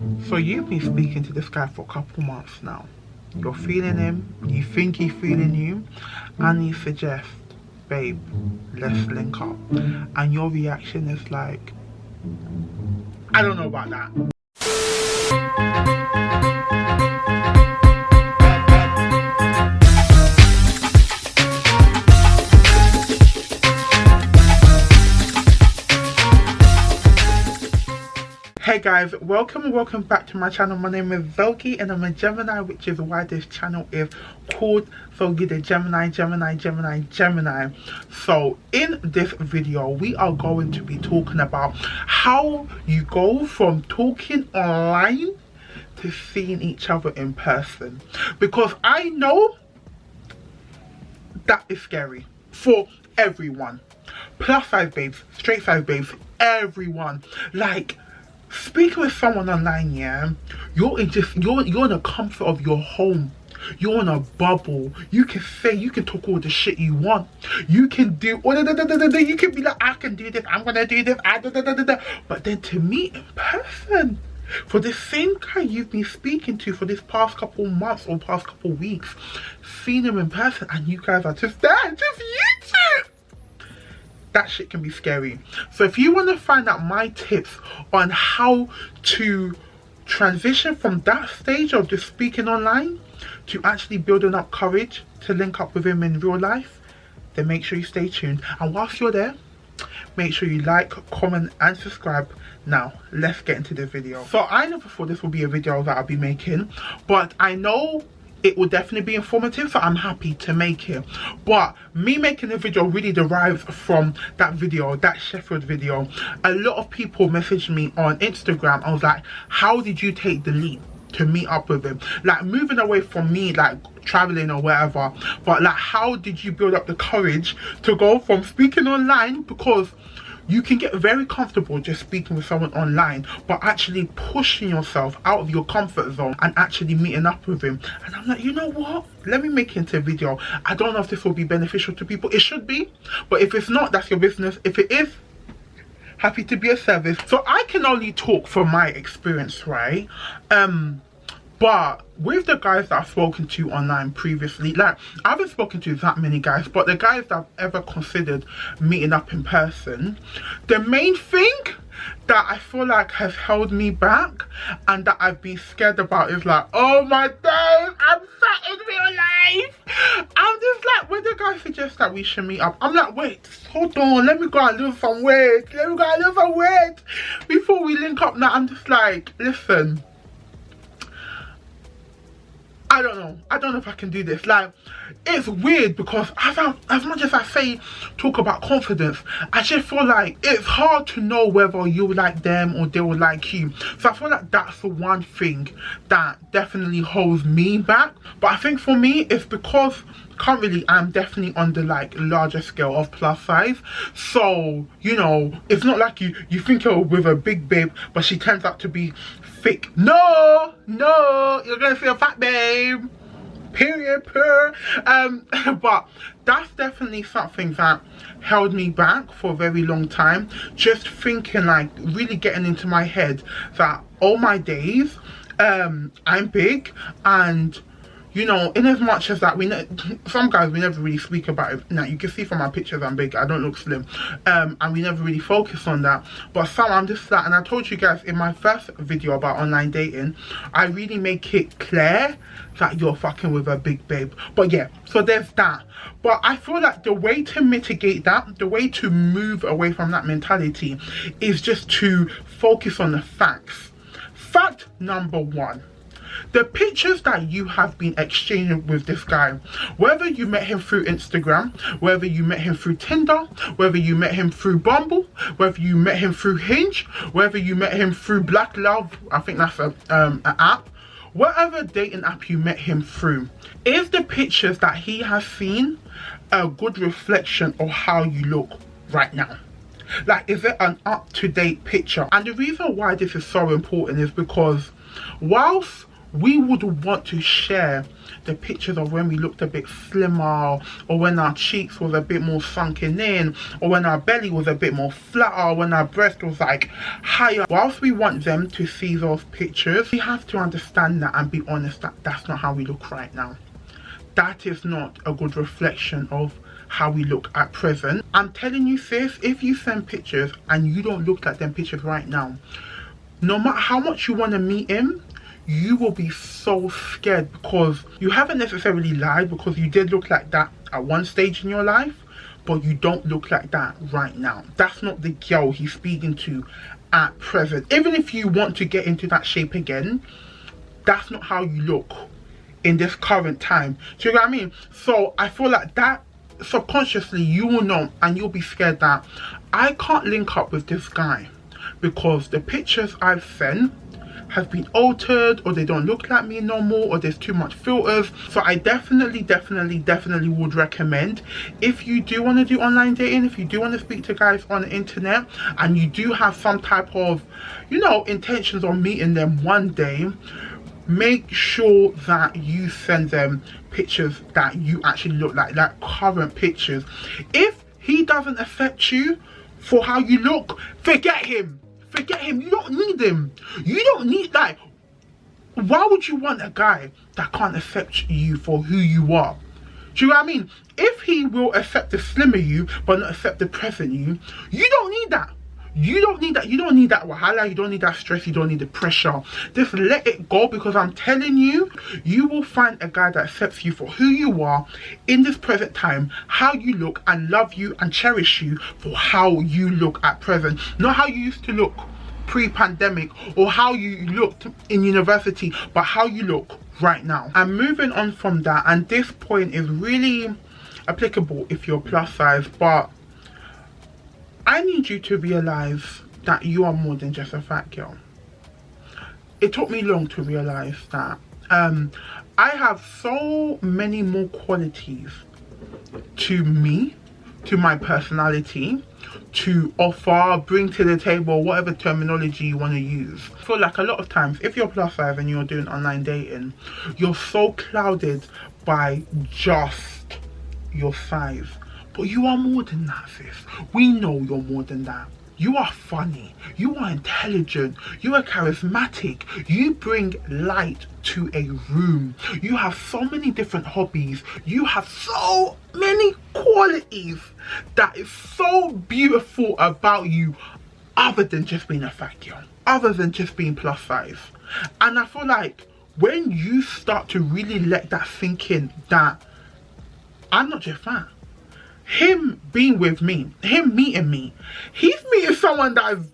So you've been speaking to this guy for a couple months now. You're feeling him, you think he's feeling you, and he suggests, babe, let's link up. And your reaction is like, I don't know about that. Hey guys, welcome back to my channel. My name is Zoki and I'm a Gemini, which is why this channel is called Zoki the Gemini. So in this video we are going to be talking about how you go from talking online to seeing each other in person, because I know that is scary for everyone. Plus size babes, straight size babes, everyone. Like, speaking with someone online, yeah, you're in the comfort of your home. You're in a bubble. You can talk all the shit you want. You can do you can be like, I can do this, I'm gonna do this, but then to meet in person, for the same guy you've been speaking to for this past couple months or past couple weeks, seeing him in person and you guys are just there, just YouTube. That shit can be scary. So if you want to find out my tips on how to transition from that stage of just speaking online to actually building up courage to link up with him in real life, then make sure you stay tuned. And whilst you're there, make sure you like, comment and subscribe. Now let's get into the video. So I never thought this would be a video that I'll be making, but I know it will definitely be informative, so I'm happy to make it. But me making the video really derives from that video, that Sheffield video. A lot of people messaged me on Instagram. I was like, how did you take the leap to meet up with him? Like, moving away from me, like traveling or whatever, but like, how did you build up the courage to go from speaking online? Because you can get very comfortable just speaking with someone online, but actually pushing yourself out of your comfort zone and actually meeting up with him. And I'm like, you know what? Let me make it into a video. I don't know if this will be beneficial to people. It should be. But if it's not, that's your business. If it is, happy to be of service. So I can only talk from my experience, right? But with the guys that I've spoken to online previously, like, I haven't spoken to that many guys, but the guys that I've ever considered meeting up in person, the main thing that I feel like has held me back and that I've been scared about is like, oh my days, I'm sat in real life. I'm just like, when the guy suggests that we should meet up, I'm like, wait, hold on, let me go and lose some weight. Before we link up. Now I'm just like, listen, I don't know if I can do this. Like, it's weird because as much as I say talk about confidence, I just feel like it's hard to know whether you like them or they will like you. So I feel like that's the one thing that definitely holds me back. But I think for me, it's because currently I'm definitely on the like larger scale of plus size. So, you know, it's not like you think you're with a big babe but she turns out to be thick. No, you're gonna see a fat babe, period. But that's definitely something that held me back for a very long time, just thinking, like, really getting into my head that all my days I'm big. And you know, in as much as that we know, some guys we never really speak about it. Now you can see from my pictures I'm big, I don't look slim, and we never really focus on that. But some, I'm just like, and I told you guys in my first video about online dating, I really make it clear that you're fucking with a big babe. But yeah, so there's that. But I feel like the way to mitigate that, the way to move away from that mentality, is just to focus on the facts. Fact number one: the pictures that you have been exchanging with this guy, whether you met him through Instagram, whether you met him through Tinder, whether you met him through Bumble, whether you met him through Hinge, whether you met him through Black Love, I think that's an app, whatever dating app you met him through, is the pictures that he has seen a good reflection of how you look right now? Like, is it an up-to-date picture? And the reason why this is so important is because whilst we would want to share the pictures of when we looked a bit slimmer, or when our cheeks was a bit more sunken in, or when our belly was a bit more flatter, or when our breast was like higher. Whilst we want them to see those pictures, we have to understand that and be honest that that's not how we look right now. That is not a good reflection of how we look at present. I'm telling you, sis, if you send pictures and you don't look like them pictures right now, no matter how much you want to meet him, you will be so scared, because you haven't necessarily lied, because you did look like that at one stage in your life, but you don't look like that right now. That's not the girl he's speaking to at present. Even if you want to get into that shape again, that's not how you look in this current time. Do you know what I mean? So I feel like that subconsciously you will know, and you'll be scared that I can't link up with this guy because the pictures I've sent have been altered, or they don't look like me no more, or there's too much filters. So I definitely would recommend, if you do want to do online dating, if you do want to speak to guys on the internet, and you do have some type of, you know, intentions on meeting them one day, make sure that you send them pictures that you actually look like current pictures. If he doesn't affect you for how you look, forget him. Forget him. You don't need him. You don't need, like, why would you want a guy that can't accept you for who you are? Do you know what I mean? If he will accept the slimmer you but not accept the present you, you don't need that. You don't need that. You don't need that wahala. You don't need that stress. You don't need the pressure. Just let it go, because I'm telling you, you will find a guy that accepts you for who you are in this present time, how you look, and love you and cherish you for how you look at present. Not how you used to look pre-pandemic or how you looked in university, but how you look right now. And moving on from that, and this point is really applicable if you're plus size, but I need you to realize that you are more than just a fat girl. It took me long to realize that. I have so many more qualities to me, to my personality, to offer, bring to the table, whatever terminology you want to use. I feel like a lot of times, if you're plus size and you're doing online dating, you're so clouded by just your size. But you are more than that, sis. We know you're more than that. You are funny. You are intelligent. You are charismatic. You bring light to a room. You have so many different hobbies. You have so many qualities that is so beautiful about you, other than just being a fat girl, other than just being plus size. And I feel like when you start to really let that sink in, that I'm not just fat. Him being with me, him meeting me, he's meeting someone that is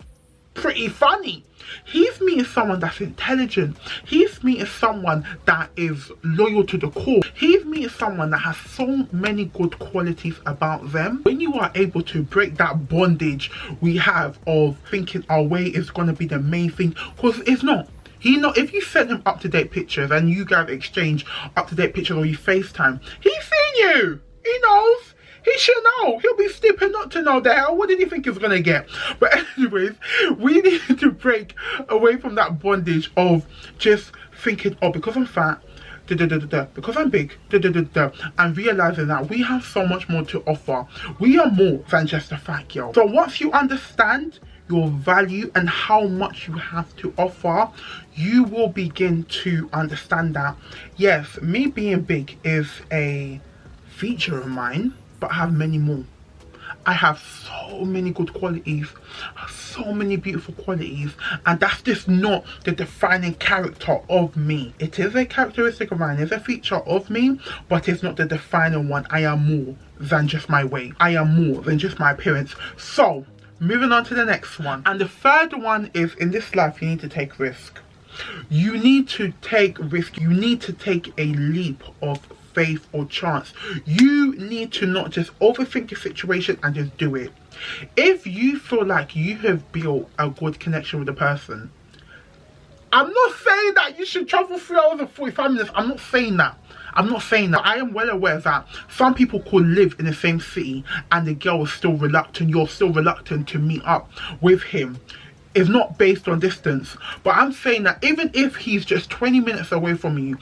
pretty funny. He's meeting someone that's intelligent. He's meeting someone that is loyal to the core. He's meeting someone that has so many good qualities about them. When you are able to break that bondage we have of thinking our way is going to be the main thing, because it's not. If you send him up-to-date pictures and you guys exchange up-to-date pictures or you FaceTime, he's seen you. He knows. He should know. He'll be stupid not to know the hell. What did he think he was going to get? But anyways, we need to break away from that bondage of just thinking, oh, because I'm fat, because I'm big, and realizing that we have so much more to offer. We are more than just a fat girl. So once you understand your value and how much you have to offer, you will begin to understand that, yes, me being big is a feature of mine, but I have many more. I have so many good qualities, so many beautiful qualities, and that's just not the defining character of me. It is a characteristic of mine, it's a feature of me, but it's not the defining one. I am more than just my weight. I am more than just my appearance. So, moving on to the next one. And the third one is, in this life, you need to take risk. You need to take risk. You need to take a leap of faith or chance. You need to not just overthink your situation and just do it. If you feel like you have built a good connection with a person, I'm not saying that you should travel 3 hours and 45 minutes. I'm not saying that. I'm not saying that. I am well aware that some people could live in the same city and the girl is still reluctant, you're still reluctant to meet up with him. is not based on distance. But I'm saying that even if he's just 20 minutes away from you,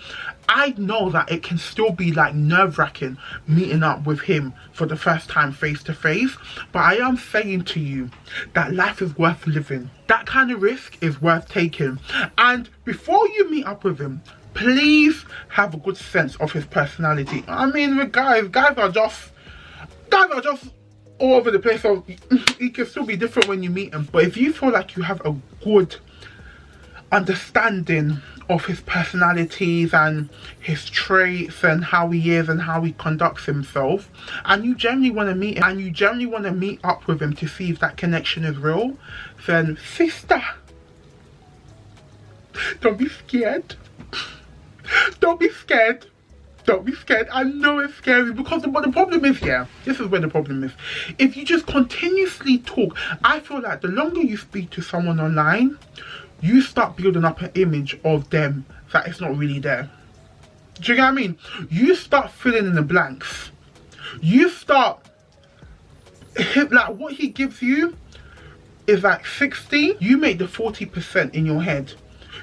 I know that it can still be like nerve-wracking meeting up with him for the first time face to face. But I am saying to you that life is worth living. That kind of risk is worth taking. And before you meet up with him, please have a good sense of his personality. I mean, with guys are just all over the place, so he can still be different when you meet him. But if you feel like you have a good understanding of his personalities and his traits and how he is and how he conducts himself, and you generally want to meet him and you generally want to meet up with him to see if that connection is real, then sister, don't be scared. Don't be scared. Don't be scared. I know it's scary because the problem is, yeah, this is where the problem is. If you just continuously talk, I feel like the longer you speak to someone online, you start building up an image of them that is not really there. Do you get what I mean? You start filling in the blanks. You start, like, what he gives you is like 60. You make the 40% in your head.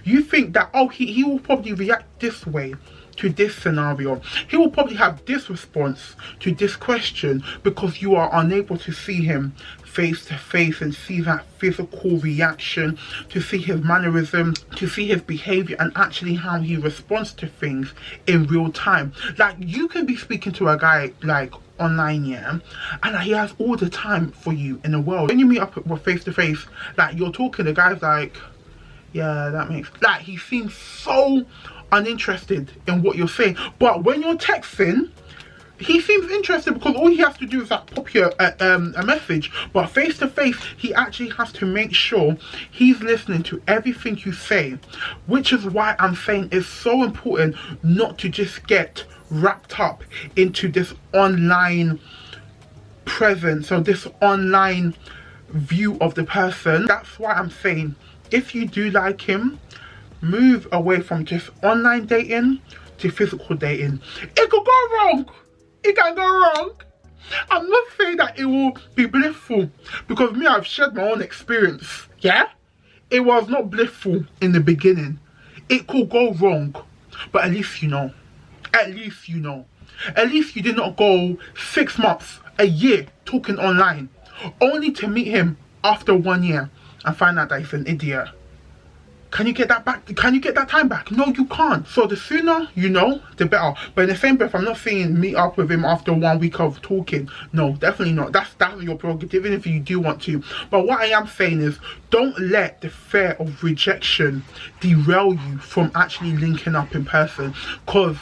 You think that, oh, he will probably react this way to this scenario. He will probably have this response to this question because you are unable to see him face to face and see that physical reaction, to see his mannerisms, to see his behavior and actually how he responds to things in real time. Like, you can be speaking to a guy like online, yeah, and he has all the time for you in the world. When you meet up with face to face, like, you're talking, the guy's like, yeah, that makes, like, he seems so uninterested in what you're saying. But when you're texting, he seems interested because all he has to do is like pop you a message. But face to face, he actually has to make sure he's listening to everything you say, which is why I'm saying it's so important not to just get wrapped up into this online presence or this online view of the person. That's why I'm saying, if you do like him, move away from just online dating to physical dating. It could go wrong. It can go wrong. I'm not saying that it will be blissful because me, I've shared my own experience. Yeah? It was not blissful in the beginning. It could go wrong. But at least you know. At least you know. At least you did not go 6 months, a year talking online, only to meet him after 1 year and find out that he's an idiot. Can you get that back? Can you get that time back? No, you can't. So the sooner you know, the better. But in the same breath, I'm not saying meet up with him after 1 week of talking. No, definitely not. That's your prerogative, even if you do want to. But what I am saying is, don't let the fear of rejection derail you from actually linking up in person. Because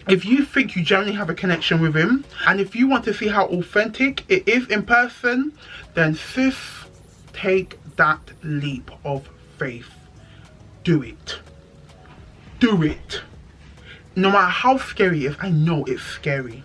if you think you generally have a connection with him, and if you want to see how authentic it is in person, then sis, take that leap of faith. Do it. Do it. No matter how scary it is, I know it's scary.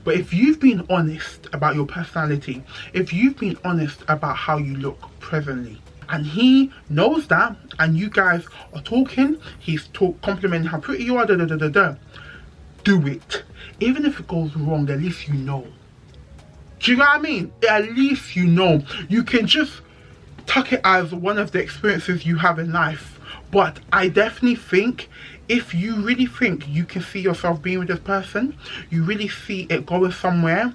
But if you've been honest about your personality, if you've been honest about how you look presently, and he knows that, and you guys are talking, he's complimenting how pretty you are, do it. Even if it goes wrong, at least you know. Do you know what I mean? At least you know. You can just tuck it as one of the experiences you have in life. But I definitely think if you really think you can see yourself being with this person, you really see it going somewhere,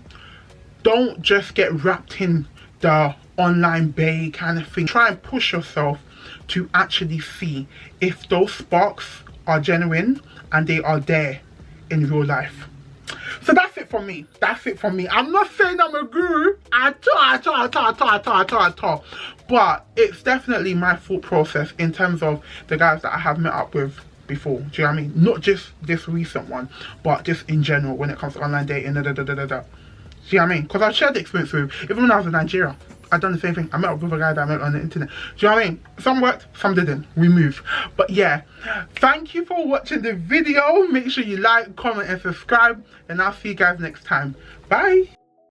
don't just get wrapped in the online bae kind of thing. Try and push yourself to actually see if those sparks are genuine and they are there in real life. So that's it from me. That's it from me. I'm not saying I'm a guru at all. But it's definitely my thought process in terms of the guys that I have met up with before. Do you know what I mean? Not just this recent one, but just in general when it comes to online dating. Do you know what I mean? Because I shared the experience with, even when I was in Nigeria, I've done the same thing. I met up with a guy that I met on the internet. Do you know what I mean? Some worked, some didn't. We move. But yeah, thank you for watching the video. Make sure you like, comment and subscribe, and I'll see you guys next time. Bye.